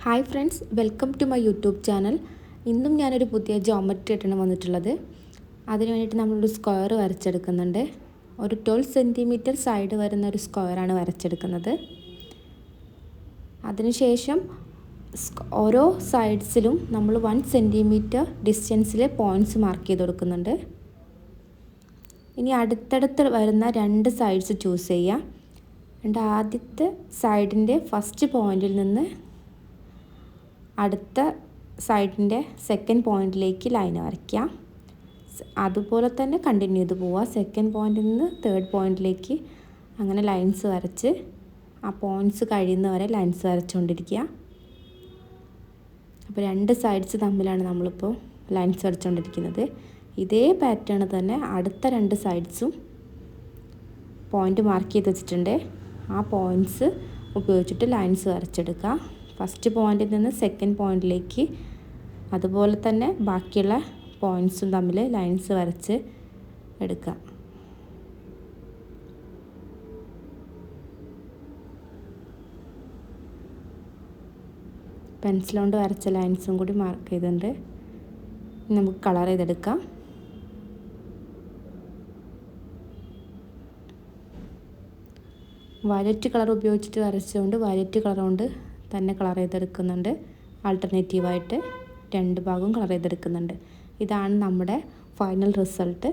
Hi friends, welcome to my YouTube channel. ഇന്നും ഞാനൊരു പുതിയ ജോമെട്രി ആയിട്ടാണ് വന്നിട്ടുള്ളത്. അതിന് വേണ്ടിയിട്ട് നമ്മളൊരു സ്ക്വയർ വരച്ചെടുക്കുന്നുണ്ട്. ഒരു 12 സെൻറ്റിമീറ്റർ സൈഡ് വരുന്ന ഒരു സ്ക്വയറാണ് വരച്ചെടുക്കുന്നത്. അതിനുശേഷം ഓരോ സൈഡ്സിലും നമ്മൾ 1 സെൻറ്റിമീറ്റർ ഡിസ്റ്റൻസിൽ പോയിൻറ്റ്സ് മാർക്ക് ചെയ്ത് കൊടുക്കുന്നുണ്ട്. ഇനി അടുത്തടുത്ത് വരുന്ന 2 സൈഡ്സ് ചൂസ് ചെയ്യുക. എന്നിട്ട് ആദ്യത്തെ സൈഡിൻ്റെ ഫസ്റ്റ് പോയിൻറ്റിൽ നിന്ന് അടുത്ത സൈഡിൻ്റെ സെക്കൻഡ് പോയിൻറ്റിലേക്ക് ലൈൻ വരയ്ക്കുക. അതുപോലെ തന്നെ കണ്ടിന്യൂ ചെയ്ത് പോവുക. സെക്കൻഡ് പോയിൻറ്റിൽ നിന്ന് തേർഡ് പോയിൻറ്റിലേക്ക് അങ്ങനെ ലൈൻസ് വരച്ച് ആ പോയിൻറ്റ്സ് കഴിയുന്നവരെ ലൈൻസ് വരച്ചുകൊണ്ടിരിക്കുക. അപ്പോൾ 2 സൈഡ്സ് തമ്മിലാണ് നമ്മളിപ്പോൾ ലൈൻസ് വരച്ചുകൊണ്ടിരിക്കുന്നത്. ഇതേ പാറ്റേൺ തന്നെ അടുത്ത 2 സൈഡ്സും പോയിൻറ്റ് മാർക്ക് ചെയ്ത് വെച്ചിട്ടുണ്ട്. ആ പോയിൻറ്റ്സ് ഉപയോഗിച്ചിട്ട് ലൈൻസ് വരച്ചെടുക്കുക. ഫസ്റ്റ് പോയിൻറ്റിൽ നിന്ന് സെക്കൻഡ് പോയിൻറ്റിലേക്ക് അതുപോലെ തന്നെ ബാക്കിയുള്ള പോയിൻറ്റ്സും തമ്മിൽ ലൈൻസ് വരച്ച് എടുക്കുക. പെൻസിൽ കൊണ്ട് വരച്ച ലൈൻസും കൂടി മാർക്ക് ചെയ്തിട്ടുണ്ട്. നമുക്ക് കളർ ചെയ്തെടുക്കാം. വയലറ്റ് കളർ ഉപയോഗിച്ചിട്ട് വരച്ചുകൊണ്ട് വയലറ്റ് കളർ കൊണ്ട് തന്നെ കളർ ചെയ്തെടുക്കുന്നുണ്ട്. ആൾട്ടർനേറ്റീവായിട്ട് 2 ഭാഗവും കളർ ചെയ്തെടുക്കുന്നുണ്ട്. ഇതാണ് നമ്മുടെ ഫൈനൽ റിസൾട്ട്.